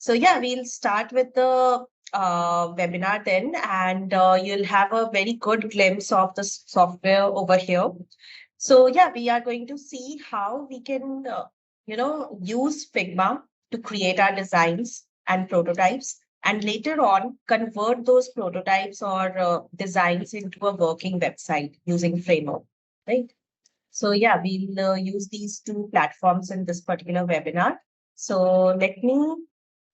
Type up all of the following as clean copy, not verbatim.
So yeah, we'll start with the webinar then, and you'll have a very good glimpse of the software over here. So yeah, we are going to see how we can, use Figma to create our designs and prototypes, and later on convert those prototypes or designs into a working website using Framework, right? So yeah, we'll use these two platforms in this particular webinar. So let me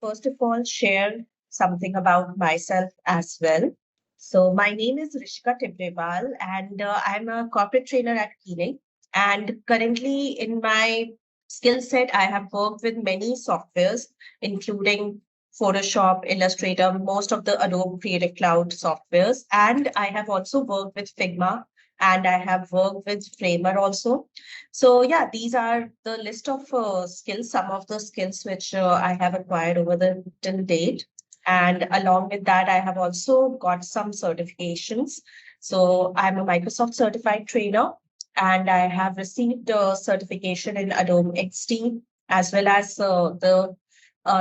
first of all share something about myself as well. So my name is Rishika Tibrewal, and I'm a corporate trainer at Keeling. And currently in my skill set, I have worked with many softwares, including Photoshop, Illustrator, most of the Adobe Creative Cloud softwares. And I have also worked with Figma, and I have worked with Framer also. So yeah, these are the list of skills, some of the skills which I have acquired over the till date. And along with that, I have also got some certifications. So I'm a Microsoft certified trainer, and I have received a certification in Adobe XD as well as the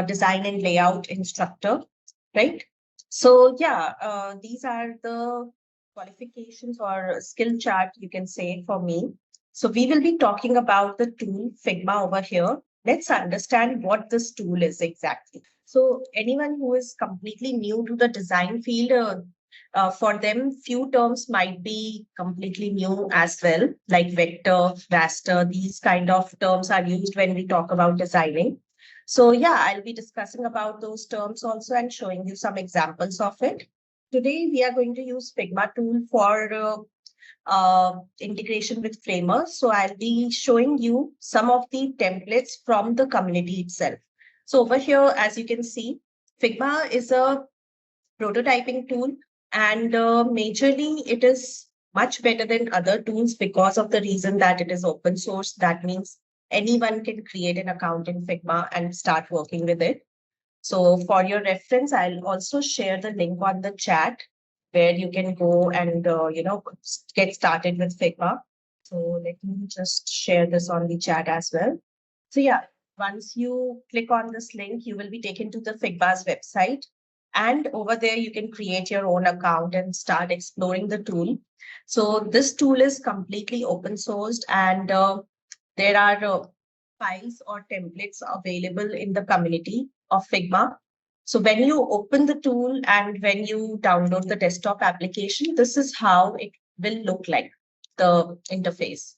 design and layout instructor, right? So yeah, these are the qualifications or skill chart, you can say, for me. So we will be talking about the tool Figma over here. Let's understand what this tool is exactly. So anyone who is completely new to the design field, for them, few terms might be completely new as well, like vector, raster. These kind of terms are used when we talk about designing. So yeah, I'll be discussing about those terms also and showing you some examples of it. Today, we are going to use Figma tool for integration with framers. So I'll be showing you some of the templates from the community itself. So over here, as you can see, Figma is a prototyping tool, and majorly it is much better than other tools because of the reason that it is open source. That means anyone can create an account in Figma and start working with it. So for your reference, I'll also share the link on the chat where you can go and get started with Figma. So let me just share this on the chat as well. So yeah, once you click on this link, you will be taken to the Figma's website. And over there, you can create your own account and start exploring the tool. So this tool is completely open sourced, and there are files or templates available in the community of Figma. So when you open the tool and when you download the desktop application, this is how it will look like, the interface.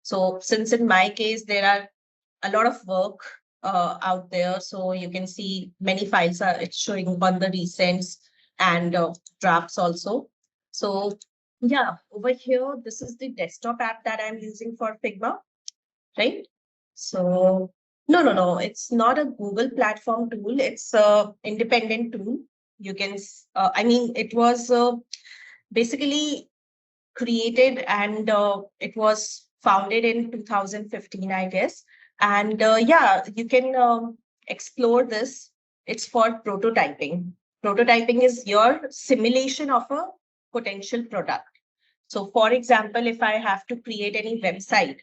So since in my case, there are a lot of work out there. So you can see many files are it's showing on the recents and drafts also. So yeah, over here, this is the desktop app that I'm using for Figma, right? So no, it's not a Google platform tool. It's a independent tool. You can, I mean, it was basically created and it was founded in 2015, I guess. And yeah, you can explore this. It's for prototyping. Prototyping is your simulation of a potential product. So, for example, if I have to create any website,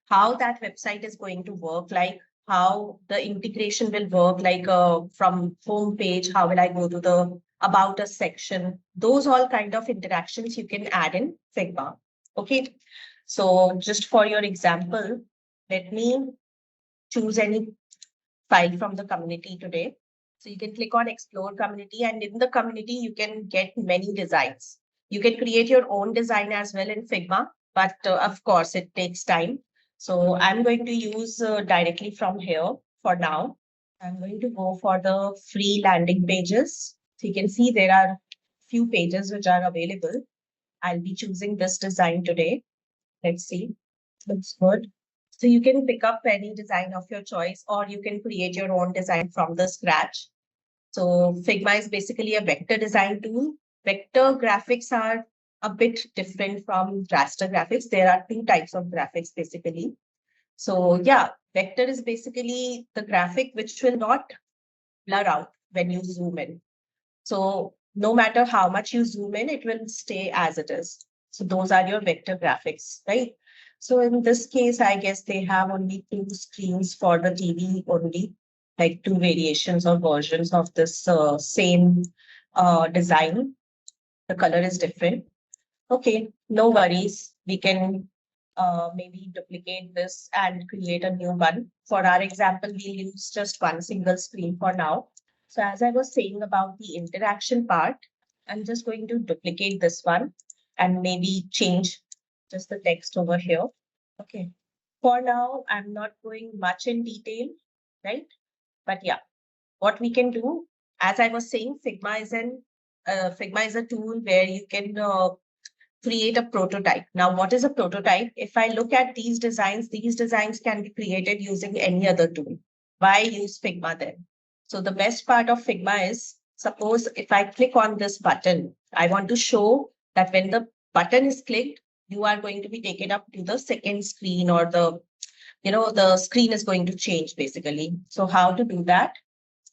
how that website is going to work, like how the integration will work, like from home page, how will I go to the about us section, those all kind of interactions you can add in Figma. Okay, so just for your example, let me choose any file from the community today. So you can click on explore community, and in the community you can get many designs. You can create your own design as well in Figma, but of course it takes time. So I'm going to use directly from here for now. I'm going to go for the free landing pages. So you can see there are few pages which are available. I'll be choosing this design today. Let's see. Looks good. So you can pick up any design of your choice, or you can create your own design from the scratch. So Figma is basically a vector design tool. Vector graphics are a bit different from raster graphics. There are two types of graphics basically. So yeah, vector is basically the graphic which will not blur out when you zoom in. So no matter how much you zoom in, it will stay as it is. So those are your vector graphics, right? So in this case, I guess they have only two screens for the TV only. like two variations or versions of this same design. The color is different. Okay, no worries. We can maybe duplicate this and create a new one. For our example, we'll use just one single screen for now. So as I was saying about the interaction part, I'm just going to duplicate this one and maybe change just the text over here. Okay. For now, I'm not going much in detail, right? But yeah, what we can do, as I was saying, Figma is a tool where you can create a prototype. Now, what is a prototype? If I look at these designs can be created using any other tool. Why use Figma then? So the best part of Figma is, suppose if I click on this button, I want to show that when the button is clicked, you are going to be taken up to the second screen, or the screen is going to change basically. So how to do that?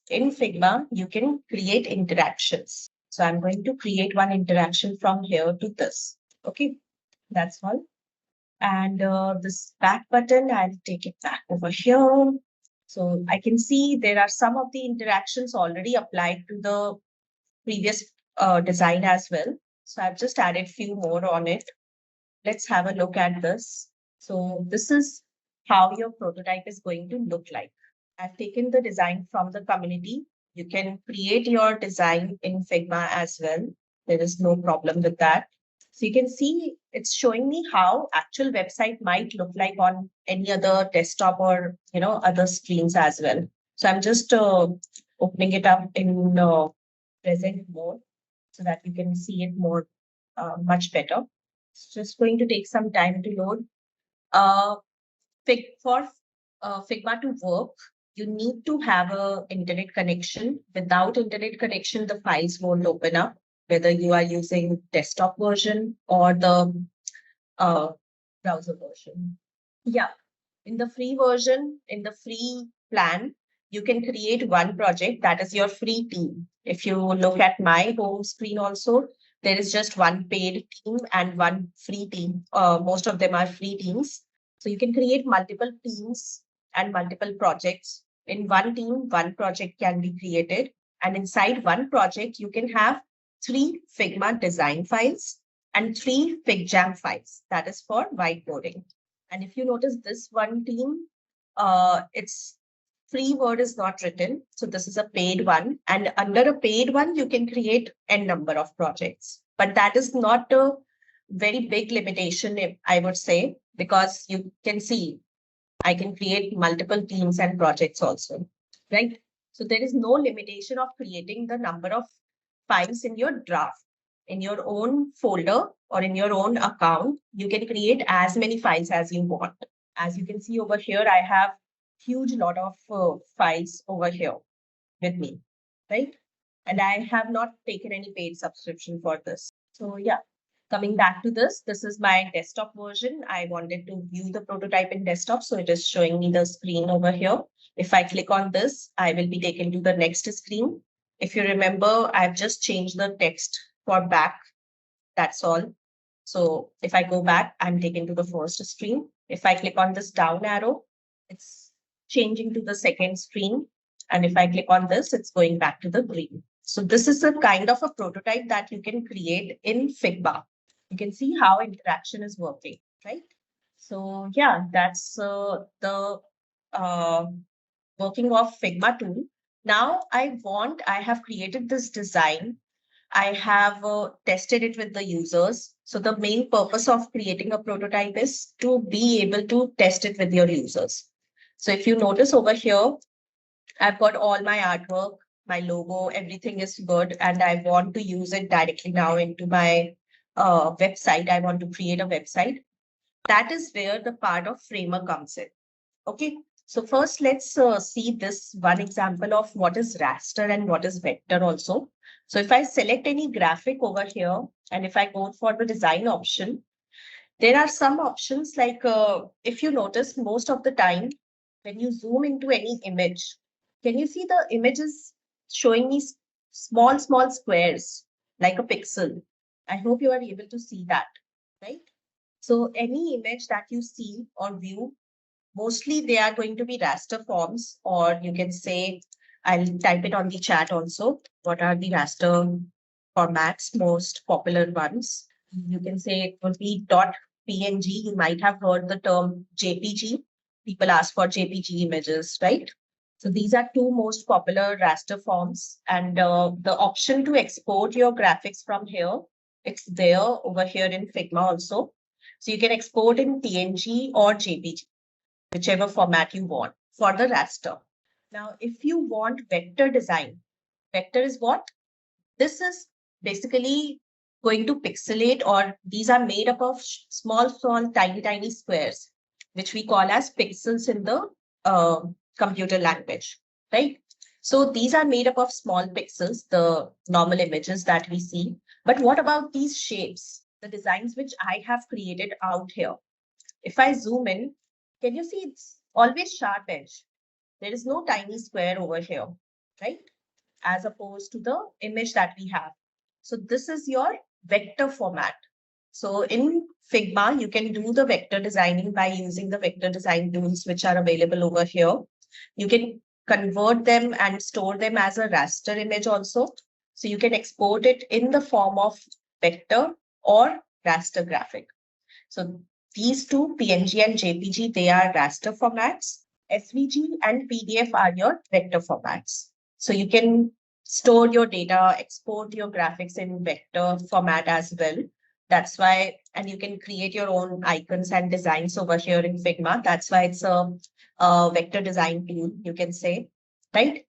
In Figma, you can create interactions. So I'm going to create one interaction from here to this. Okay, that's all. And this back button, I'll take it back over here. So I can see there are some of the interactions already applied to the previous design as well. So I've just added few more on it. Let's have a look at this. So this is how your prototype is going to look like. I've taken the design from the community. You can create your design in Figma as well. There is no problem with that. So you can see it's showing me how actual website might look like on any other desktop or other screens as well. So I'm just opening it up in present mode so that you can see it more much better. It's just going to take some time to load. Uh, for Figma to work, you need to have a internet connection. Without internet connection, the files won't open up, whether you are using desktop version or the uh, browser version. Yeah, in the free version, in the free plan, you can create one project that is your free team. If you look at my home screen also, there is just one paid team and one free team. Most of them are free teams. So you can create multiple teams and multiple projects. In one team, one project can be created. And inside one project, you can have 3 Figma design files and 3 FigJam files. That is for whiteboarding. And if you notice this one team, its free word is not written. So this is a paid one. And under a paid one, you can create n number of projects. But that is not a very big limitation, I would say, because you can see I can create multiple teams and projects also, right? So there is no limitation of creating the number of files in your draft. In your own folder or in your own account, you can create as many files as you want. As you can see over here, I have huge lot of files over here with me, right? And I have not taken any paid subscription for this. So yeah, coming back to this is my desktop version. I wanted to view the prototype in desktop, so it is showing me the screen over here. If I click on this, I will be taken to the next screen. If you remember, I've just changed the text for back. That's all. So if I go back, I'm taken to the first screen. If I click on this down arrow, it's changing to the second screen. And if I click on this, it's going back to the green. So this is a kind of a prototype that you can create in Figma. You can see how interaction is working, right? So yeah, that's the uh, working of Figma tool. Now I have created this design. I have tested it with the users. So the main purpose of creating a prototype is to be able to test it with your users. So if you notice over here, I've got all my artwork, my logo, everything is good. And I want to use it directly now into my website. I want to create a website. That is where the part of Framer comes in. Okay. So first, let's see this one example of what is raster and what is vector also. So if I select any graphic over here, and if I go for the design option, there are some options like if you notice most of the time, when you zoom into any image, can you see the image is showing me small squares like a pixel? I hope you are able to see that, right? So any image that you see or view, Mostly they are going to be raster forms, or you can say, I'll type it on the chat also. What are the raster formats, most popular ones? You can say it will be .png. You might have heard the term JPG. People ask for JPG images, right? So these are two most popular raster forms. And the option to export your graphics from here, it's there over here in Figma also. So you can export in PNG or JPG, whichever format you want for the raster. Now, if you want vector design, vector is what? This is basically going to pixelate, or these are made up of small, tiny squares, which we call as pixels in the computer language, right? So these are made up of small pixels, the normal images that we see. But what about these shapes, the designs which I have created out here? If I zoom in, can you see it's always sharp edge? There is no tiny square over here, right? As opposed to the image that we have. So this is your vector format. So in Figma, you can do the vector designing by using the vector design tools, which are available over here. You can convert them and store them as a raster image also. So you can export it in the form of vector or raster graphic. So these two, PNG and JPG, they are raster formats. SVG and PDF are your vector formats. So you can store your data, export your graphics in vector format as well. That's why, and you can create your own icons and designs over here in Figma. That's why it's a vector design tool, you can say, right?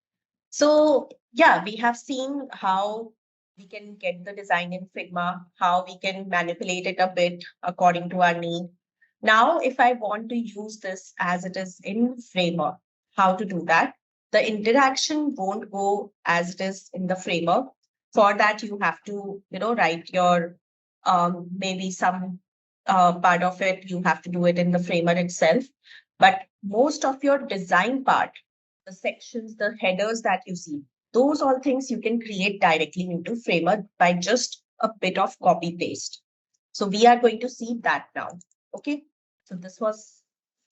So yeah, we have seen how we can get the design in Figma, how we can manipulate it a bit according to our need. Now, if I want to use this as it is in Framer, how to do that? The interaction won't go as it is in the Framer. For that, you have to, write your maybe some part of it. You have to do it in the Framer itself. But most of your design part, the sections, the headers that you see, those all things you can create directly into Framer by just a bit of copy paste. So we are going to see that now. Okay. So this was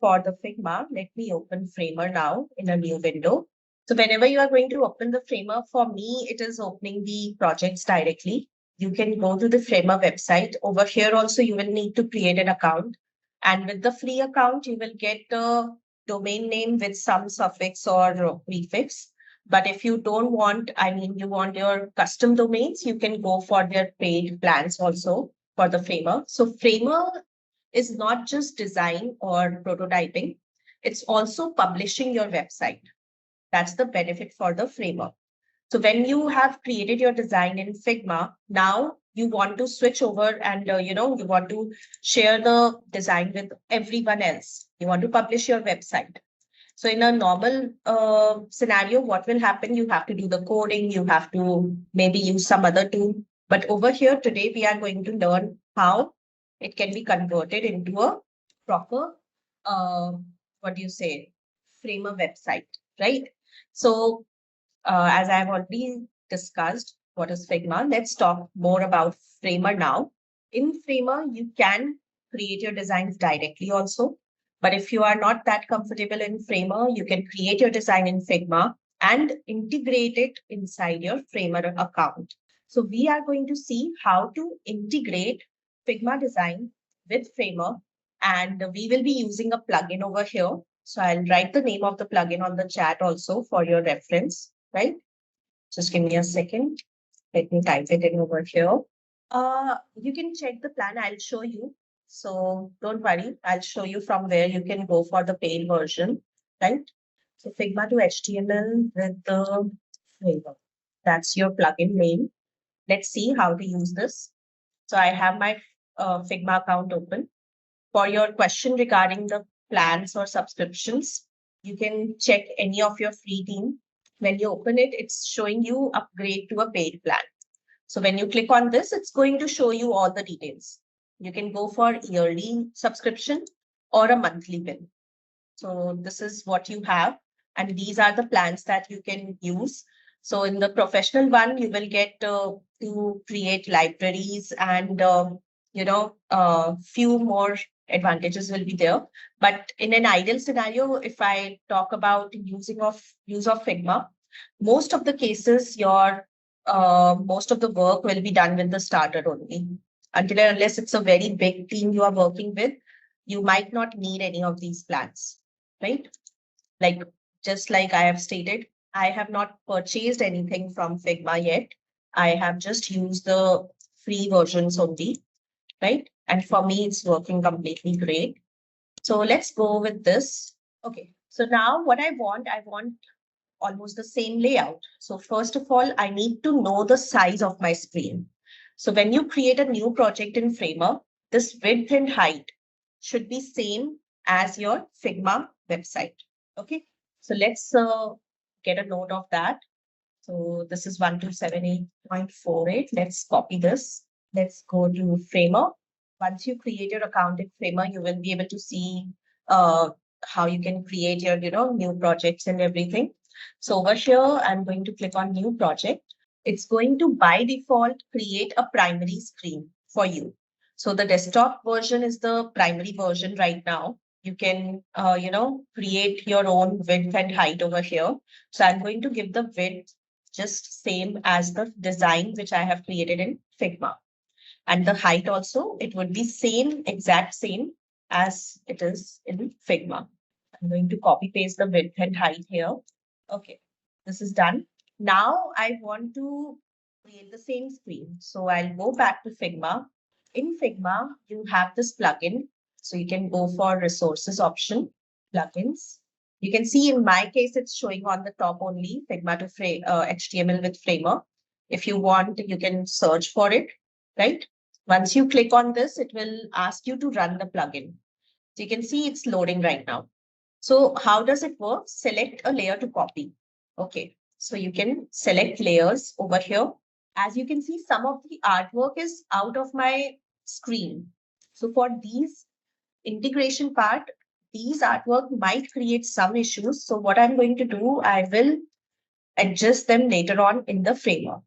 for the Figma. Let me open Framer now in a new window. So whenever you are going to open the Framer, for me, it is opening the projects directly. You can go to the Framer website. Over here also, you will need to create an account. And with the free account, you will get a domain name with some suffix or prefix. But if you don't want, you want your custom domains, you can go for their paid plans also for the Framer. So Framer is not just design or prototyping, it's also publishing your website. That's the benefit for the Framer. So when you have created your design in Figma, now you want to switch over and you want to share the design with everyone else. You want to publish your website. So in a normal scenario, what will happen? You have to do the coding, you have to maybe use some other tool. But over here today, we are going to learn how it can be converted into a proper, uh, what do you say, Framer website, right? So as I have already discussed, what is Figma? Let's talk more about Framer now. In Framer, you can create your designs directly also. But if you are not that comfortable in Framer, you can create your design in Figma and integrate it inside your Framer account. So we are going to see how to integrate Figma design with Framer, and we will be using a plugin over here. So I'll write the name of the plugin on the chat also for your reference, right? Just give me a second. Let me type it in over here. You can check the plan. I'll show you. So don't worry. I'll show you from where you can go for the paid version, right? So Figma to HTML with the flavor. That's your plugin name. Let's see how to use this. So I have my Figma account open. For your question regarding the plans or subscriptions, you can check any of your free team. When you open it, it's showing you upgrade to a paid plan. So when you click on this, it's going to show you all the details. You can go for yearly subscription or a monthly bill. So this is what you have. And these are the plans that you can use. So in the professional one, you will get to create libraries and, few more advantages will be there. But in an ideal scenario, if I talk about use of Figma, most of the cases, your most of the work will be done with the starter only. Until and unless it's a very big team you are working with, you might not need any of these plans, right? Like, just like I have stated, I have not purchased anything from Figma yet. I have just used the free versions only, right? And for me, it's working completely great. So let's go with this. Okay. So now what I want almost the same layout. So first of all, I need to know the size of my screen. So when you create a new project in Framer, this width and height should be same as your Figma website. Okay. So let's get a note of that. So this is 1278.48. Let's copy this. Let's go to Framer. Once you create your account in Framer, you will be able to see uh, how you can create your, new projects and everything. So over here, I'm going to click on new project. It's going to by default create a primary screen for you. So the desktop version is the primary version right now. You can, create your own width and height over here. So I'm going to give the width just same as the design which I have created in Figma. And the height also, it would be same, exact same as it is in Figma. I'm going to copy paste the width and height here. Okay, this is done. Now I want to create the same screen. So I'll go back to Figma. In Figma, you have this plugin. So you can go for resources option, plugins. You can see in my case, it's showing on the top only, Figma to HTML with Framer. If you want, you can search for it, right? Once you click on this, it will ask you to run the plugin. So you can see it's loading right now. So how does it work? Select a layer to copy. Okay, so you can select layers over here. As you can see, some of the artwork is out of my screen. So for these integration part, these artwork might create some issues. So what I'm going to do, I will adjust them later on in the framework.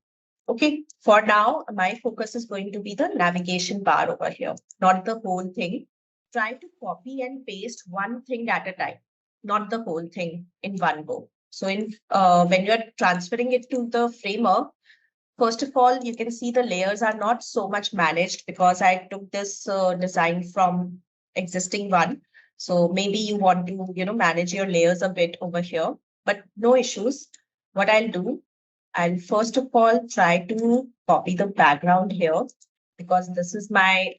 Okay, for now, my focus is going to be the navigation bar over here, not the whole thing. Try to copy and paste one thing at a time, not the whole thing in one go. So when you're transferring it to the framework, first of all, you can see the layers are not so much managed because I took this design from existing one. So maybe you want to, manage your layers a bit over here, but no issues. What I'll do, I'll first of all try to copy the background here because this is my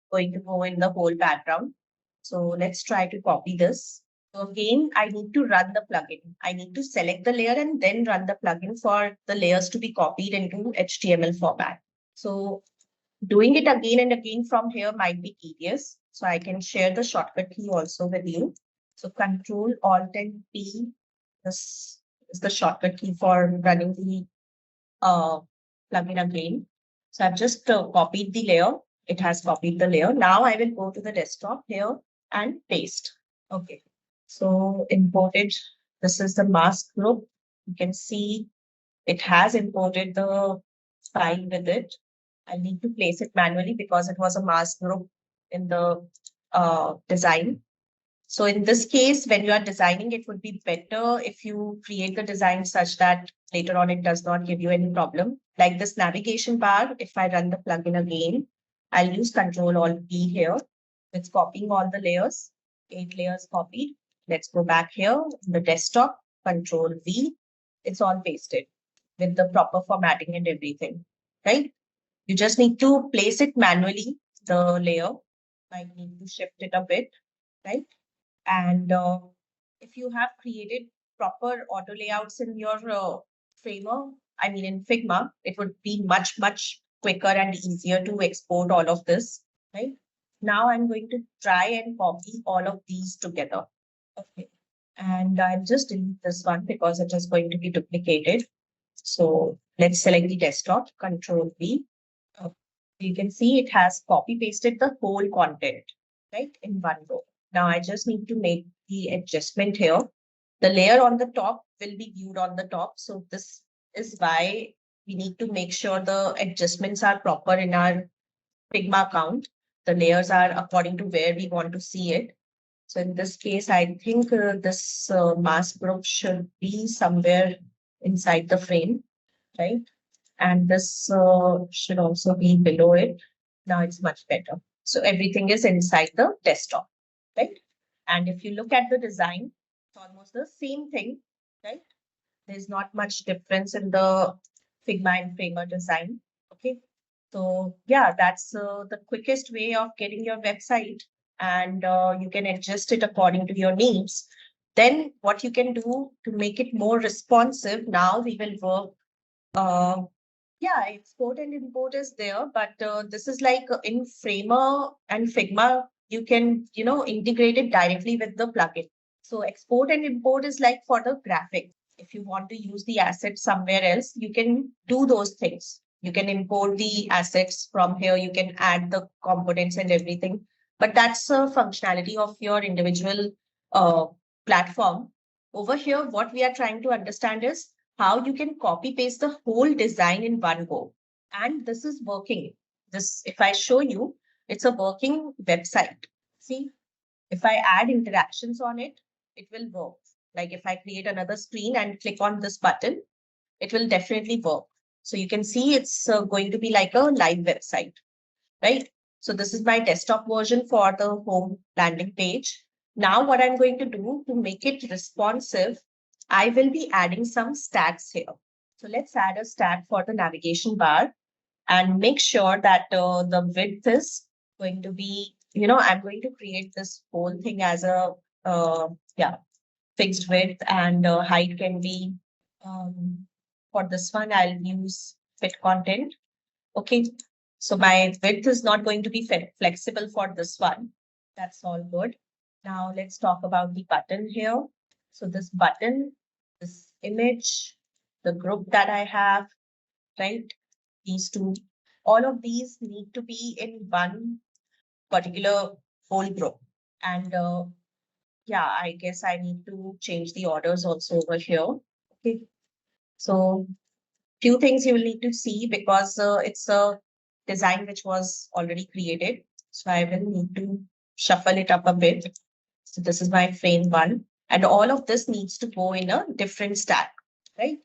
going to go in the whole background. So let's try to copy this. So again, I need to run the plugin. I need to select the layer and then run the plugin for the layers to be copied into HTML format. So doing it again and again from here might be tedious. So I can share the shortcut key also with you. So Control Alt and P. This is the shortcut key for running the plugin again. So I've just copied the layer. It has copied the layer. Now I will go to the desktop here and paste. Okay. So imported, this is the mask group. You can see it has imported the file with it. I need to place it manually because it was a mask group in the design. So in this case, when you are designing, it would be better if you create the design such that later on it does not give you any problem. Like this navigation bar, if I run the plugin again, I'll use Control Alt P here. It's copying all the layers, 8 layers copied. Let's go back here, the desktop, Control V. It's all pasted with the proper formatting and everything, right? You just need to place it manually, the layer. Might need to shift it a bit, right? And if you have created proper auto layouts in your framework, I mean in Figma, it would be much, much quicker and easier to export all of this, right? Now I'm going to try and copy all of these together. Okay. And I'll just delete this one because it is going to be duplicated. So let's select the desktop, Control V. You can see it has copy pasted the whole content, right, in one go. Now I just need to make the adjustment here. The layer on the top will be viewed on the top. So this is why we need to make sure the adjustments are proper in our Figma account. The layers are according to where we want to see it. So in this case, I think this mask group should be somewhere inside the frame, right? And this should also be below it. Now it's much better. So everything is inside the desktop, right? And if you look at the design, it's almost the same thing, right? There's not much difference in the Figma and Framer design. Okay. So yeah, that's the quickest way of getting your website, and you can adjust it according to your needs. Then what you can do to make it more responsive, now we will work uh, yeah, export and import is there, but this is like in Framer and Figma, you can, integrate it directly with the plugin. So export and import is like for the graphic. If you want to use the asset somewhere else, you can do those things. You can import the assets from here. You can add the components and everything. But that's a functionality of your individual uh, platform. Over here, what we are trying to understand is how you can copy paste the whole design in one go. And this is working. This, if I show you, it's a working website. See, if I add interactions on it, it will work. Like if I create another screen and click on this button, it will definitely work. So you can see it's going to be like a live website, right? So this is my desktop version for the home landing page. Now what I'm going to do to make it responsive, I will be adding some stats here. So let's add a stat for the navigation bar and make sure that the width is going to be, I'm going to create this whole thing as a, yeah, fixed width, and height can be, for this one, I'll use fit content. Okay, so my width is not going to be flexible for this one. That's all good. Now let's talk about the button here. So this button, this image, the group that I have, right? These two, all of these need to be in one particular whole group. And yeah, I guess I need to change the orders also over here. Okay, so few things you will need to see because it's a design which was already created. So I will need to shuffle it up a bit. So this is my frame one. And all of this needs to go in a different stack, right?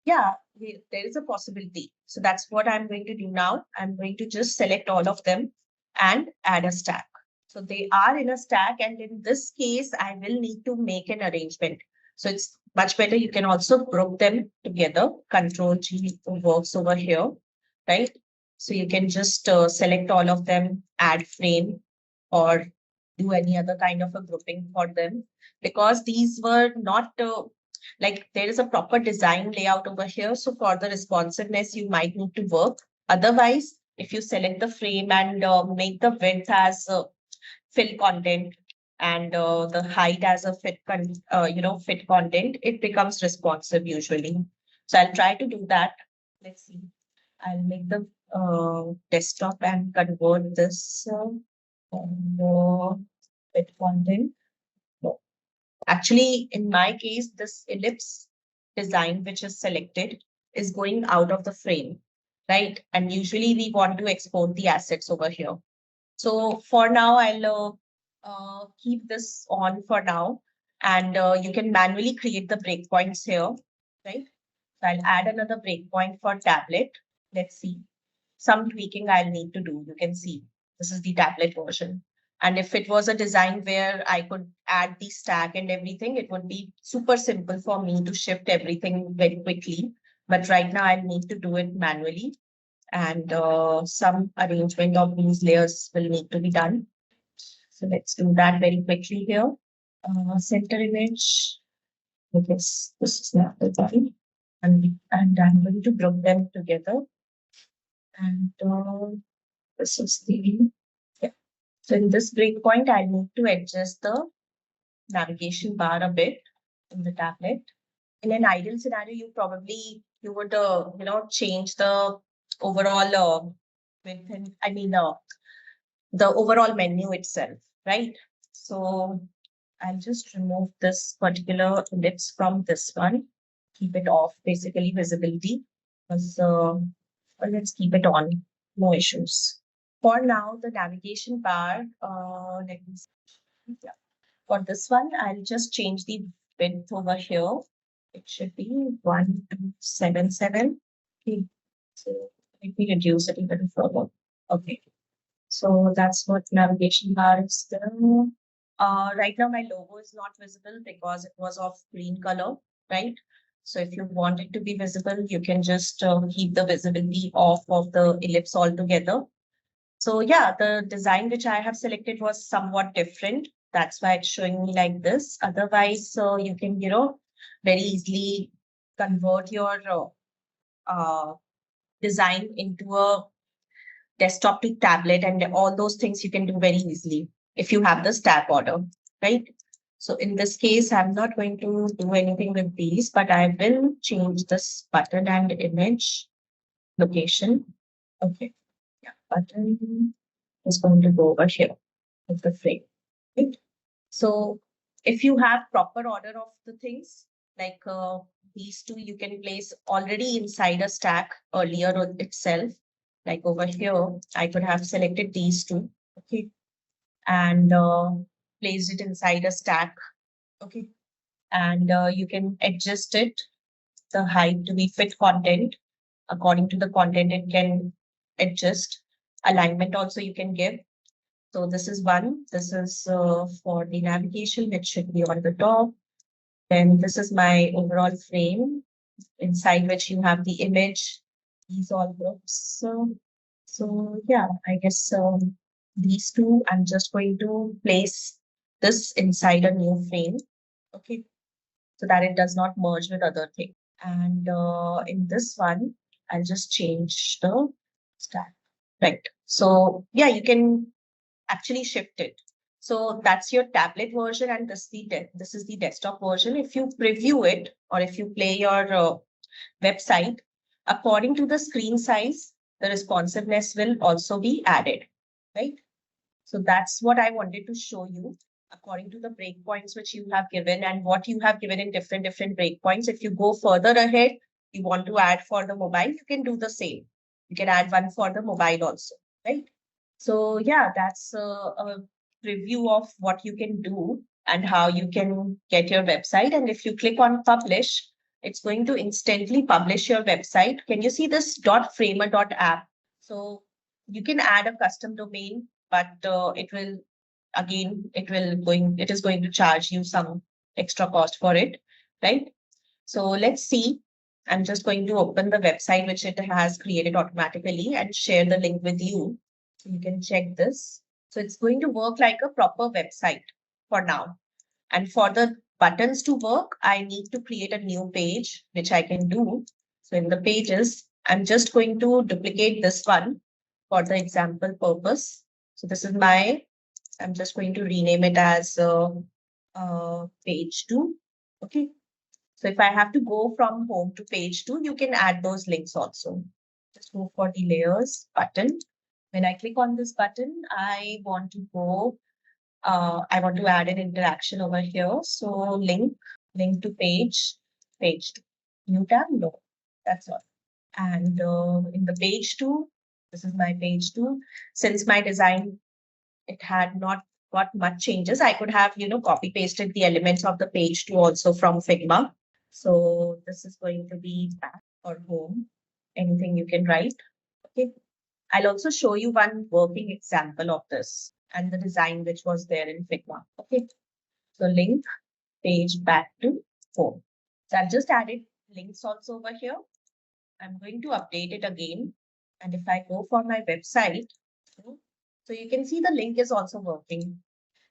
Yeah, there is a possibility. So that's what I'm going to do now. I'm going to just select all of them and add a stack. So they are in a stack. And in this case, I will need to make an arrangement. So it's much better. You can also group them together. Control G works over here, right? So you can just select all of them, add frame, or do any other kind of a grouping for them, because these were not like there is a proper design layout over here. So for the responsiveness, you might need to work. Otherwise, if you select the frame and make the width as fill content and the height as a fit content, it becomes responsive usually. So I'll try to do that. Let's see. I'll make the desktop and convert this fit content. No. Actually, in my case, this ellipse design, which is selected, is going out of the frame, right? And usually we want to export the assets over here. So for now, I'll keep this on for now. And you can manually create the breakpoints here, right? So I'll add another breakpoint for tablet. Let's see. Some tweaking I'll need to do. You can see this is the tablet version. And if it was a design where I could add the stack and everything, it would be super simple for me to shift everything very quickly. But right now I'll need to do it manually. And some arrangement of these layers will need to be done. So let's do that very quickly here. Center image. Yes, this is not the one. And I'm going to group them together. And this is the, yeah. So in this breakpoint, I need to adjust the navigation bar a bit in the tablet. In an ideal scenario, you would change the overall width and the overall menu itself, right? So I'll just remove this particular ellipse from this one, keep it off, basically visibility, because let's keep it on, no issues. For now, the navigation bar, let me see. Yeah. For this one, I'll just change the width over here. It should be 177. Okay. So let me reduce it a little further. Okay. So that's what navigation bar is there. Right now my logo is not visible because it was of green color, right? So if you want it to be visible, you can just keep the visibility off of the ellipse altogether. So yeah, the design which I have selected was somewhat different. That's why it's showing me like this. Otherwise, you can, very easily convert your design into a desktop to tablet, and all those things you can do very easily if you have the stack order, right? So in this case, I'm not going to do anything with these, but I will change this button and image location. Okay. Yeah, button is going to go over here with the frame, right? So if you have proper order of the things, like these two, you can place already inside a stack earlier on itself. Like over here, I could have selected these two, okay, and placed it inside a stack, okay, and you can adjust it, the height to be fit content. According to the content, it can adjust. Alignment also you can give. So this is one. This is for the navigation, which should be on the top. Then this is my overall frame, inside which you have the image, these all groups. So yeah, I guess these two, I'm just going to place this inside a new frame, okay, so that it does not merge with other things. And in this one, I'll just change the stack. Right. So yeah, you can actually shift it. So that's your tablet version, and this is the desktop version. If you preview it or if you play your website, according to the screen size, the responsiveness will also be added, right? So that's what I wanted to show you according to the breakpoints which you have given and what you have given in different breakpoints. If you go further ahead, you want to add for the mobile, you can do the same. You can add one for the mobile also, right? So yeah, that's a review of what you can do and how you can get your website. And if you click on publish, it's going to instantly publish your website. Can you see this .framer.app? So you can add a custom domain, but it is going to charge you some extra cost for it, right? So let's see. I'm just going to open the website which it has created automatically and share the link with you. So you can check this. So it's going to work like a proper website for now. And for the buttons to work, I need to create a new page, which I can do. So in the pages, I'm just going to duplicate this one for the example purpose. So this is I'm just going to rename it as page 2. Okay. So if I have to go from home to page 2, you can add those links also. Just go for the layers button. When I click on this button, I want I want to add an interaction over here. So link to page 2. New tab, no, that's all. And in the page 2, this is my page 2. Since my design, it had not got much changes, I could have, copy pasted the elements of the page 2 also from Figma. So this is going to be back or home, anything you can write. Okay. I'll also show you one working example of this and the design which was there in Figma. Okay. So link page back to home. So I've just added links also over here. I'm going to update it again. And if I go for my website, so you can see the link is also working.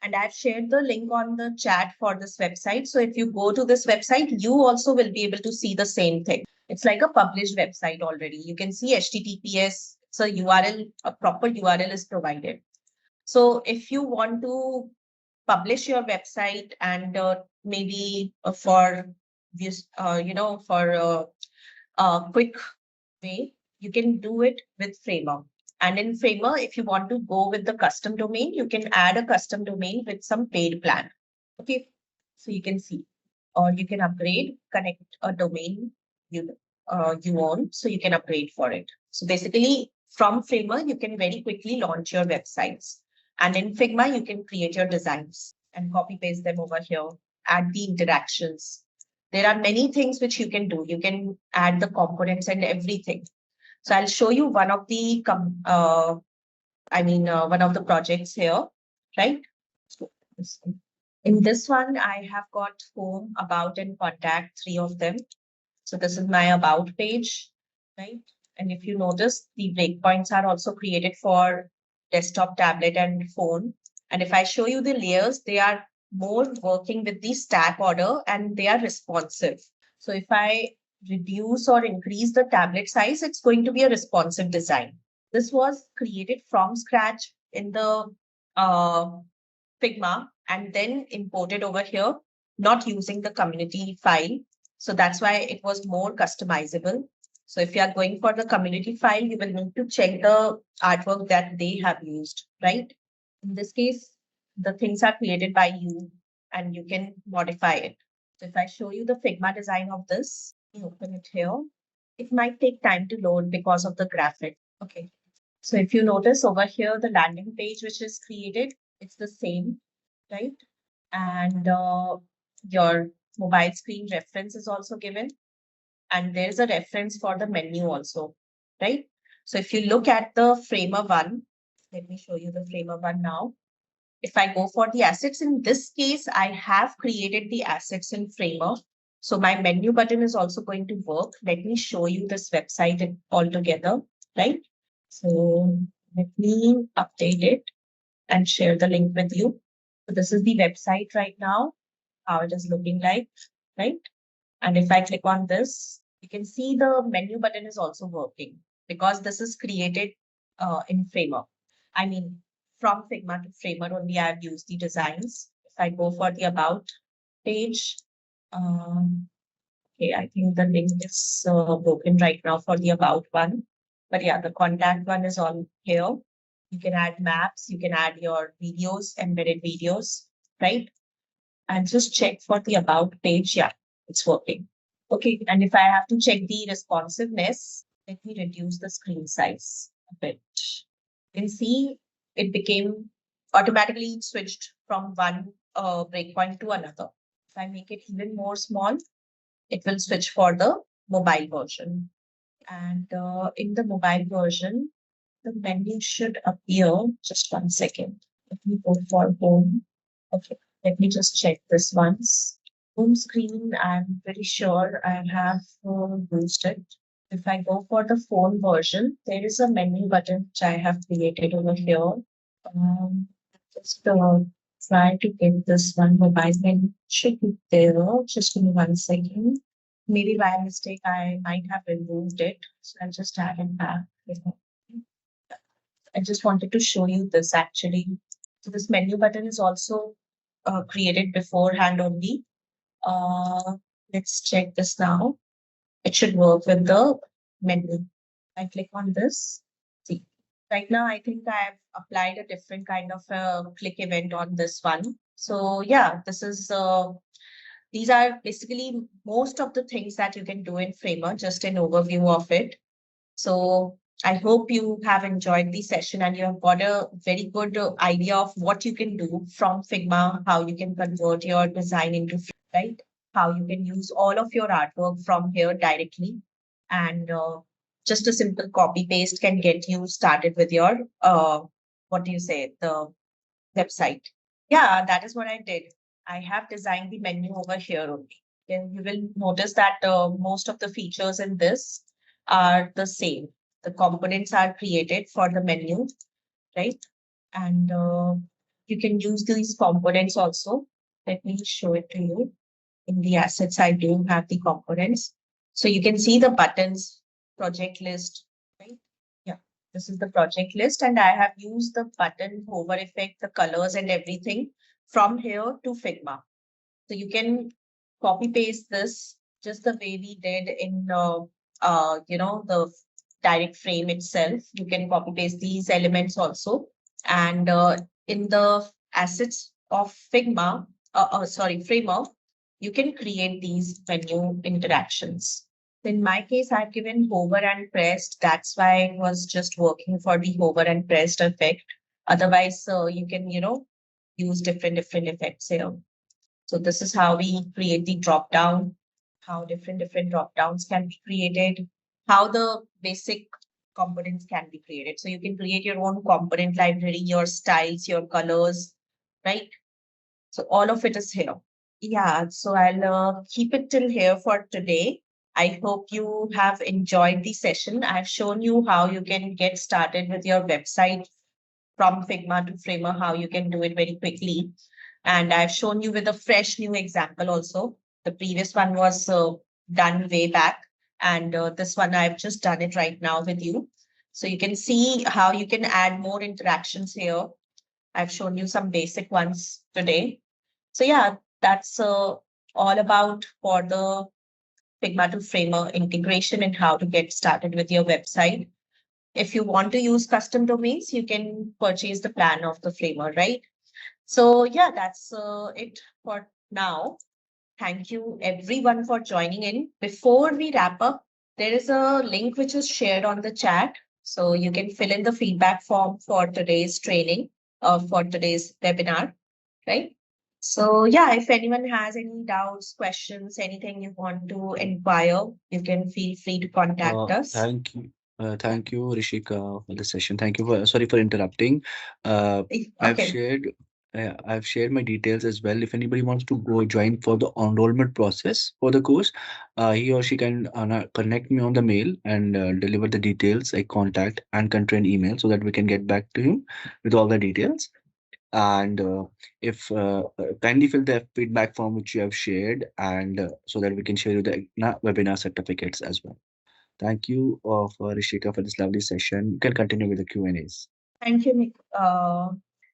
And I've shared the link on the chat for this website. So if you go to this website, you also will be able to see the same thing. It's like a published website already. You can see HTTPS. So URL, a proper URL is provided. So if you want to publish your website and maybe for this, for a quick way, you can do it with Framer. And in Framer, if you want to go with the custom domain, you can add a custom domain with some paid plan. Okay, so you can see, or you can upgrade, connect a domain you own, so you can upgrade for it. So basically, from Figma, you can very quickly launch your websites. And in Figma, you can create your designs and copy paste them over here, add the interactions. There are many things which you can do. You can add the components and everything. So I'll show you one of the one of the projects here, right? So in this one, I have got home, about, and contact, three of them. So this is my about page, right? And if you notice, the breakpoints are also created for desktop, tablet, and phone. And if I show you the layers, they are more working with the stack order and they are responsive. So if I reduce or increase the tablet size, it's going to be a responsive design. This was created from scratch in the uh, Figma and then imported over here, not using the community file. So that's why it was more customizable. So if you are going for the community file, you will need to check the artwork that they have used, right? In this case, the things are created by you and you can modify it. So if I show you the Figma design of this, you open it here. It might take time to load because of the graphic. Okay. So if you notice over here, the landing page which is created, it's the same, right? And your mobile screen reference is also given. And there's a reference for the menu also, right? So if you look at the Framer one, let me show you the Framer one now. If I go for the assets, in this case, I have created the assets in Framer. So my menu button is also going to work. Let me show you this website altogether, right? So let me update it and share the link with you. So this is the website right now, how it is looking like, right? And if I click on this, you can see the menu button is also working because this is created in Framer. I mean, from Figma to Framer only I've used the designs. If I go for the about page, okay, I think the link is broken right now for the about one. But yeah, the contact one is on here. You can add maps, you can add your videos, embedded videos, right? And just check for the about page. Yeah, it's working. Okay, and if I have to check the responsiveness, let me reduce the screen size a bit. You can see it became automatically switched from one breakpoint to another. If I make it even more small, it will switch for the mobile version. And in the mobile version, the menu should appear. Just one second. Let me go for home. Okay, let me just check this once. Home screen, I'm pretty sure I have used it. If I go for the phone version, there is a menu button which I have created over here. Just try to get this one mobile menu. Should be there. Just give me one second. Maybe by mistake, I might have removed it. So I'll just add it back. I just wanted to show you this actually. So this menu button is also created beforehand only. Uh, let's check this now. It should work with the menu. I click on this. See, right now I think I've applied a different kind of a click event on this one. So yeah, this is these are basically most of the things that you can do in Framer, just an overview of it. So I hope you have enjoyed the session and you have got a very good idea of what you can do from Figma, how you can convert your design into, right? How you can use all of your artwork from here directly. And just a simple copy paste can get you started with your, what do you say, the website. Yeah, that is what I did. I have designed the menu over here only. And you will notice that most of the features in this are the same. The components are created for the menu, right? And you can use these components also. Let me show it to you. In the assets, I do have the components. So you can see the buttons, project list, right? Yeah, this is the project list. And I have used the button hover effect, the colors and everything from here to Figma. So you can copy paste this just the way we did in the direct frame itself. You can copy paste these elements also. And in the assets of Figma, Framer, you can create these menu interactions. In my case, I've given hover and pressed. That's why it was just working for the hover and pressed effect. Otherwise, you can, use different effects here. So this is how we create the drop down, how different drop downs can be created, how the basic components can be created. So you can create your own component library, your styles, your colors, right? So all of it is here. Yeah, so I'll keep it till here for today. I hope you have enjoyed the session. I've shown you how you can get started with your website from Figma to Framer, how you can do it very quickly. And I've shown you with a fresh new example also. The previous one was done way back, and this one I've just done it right now with you. So you can see how you can add more interactions here. I've shown you some basic ones today. So yeah, that's all about for the Figma to Framer integration and how to get started with your website. If you want to use custom domains, you can purchase the plan of the Framer, right? So yeah, that's it for now. Thank you everyone for joining in. Before we wrap up, there is a link which is shared on the chat. So you can fill in the feedback form for today's training, for today's webinar, right? So yeah, if anyone has any doubts, questions, anything you want to inquire, you can feel free to contact us. Thank you, Rishika, for the session. Thank you for, sorry for interrupting. Uh, I've Okay. shared, I've shared my details as well. If anybody wants to go join for the enrollment process for the course, he or she can connect me on the mail and deliver the details, like contact and country and email, so that we can get back to him with all the details. And if kindly fill the feedback form which you have shared, and so that we can share you the webinar certificates as well. Thank you for Rishika for this lovely session. You can continue with the Q&As. Thank you,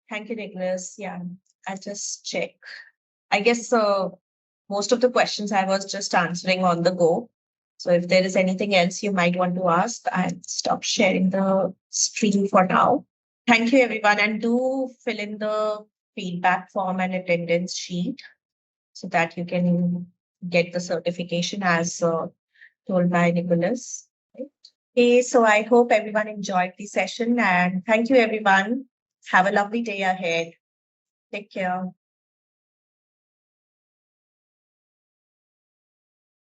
thank you, Nicholas. Yeah, I just check. I guess most of the questions I was just answering on the go. So if there is anything else you might want to ask, I'll stop sharing the screen for now. Thank you, everyone, and do fill in the feedback form and attendance sheet so that you can get the certification as told by Nicholas. Right? Okay, so I hope everyone enjoyed the session and thank you, everyone. Have a lovely day ahead. Take care.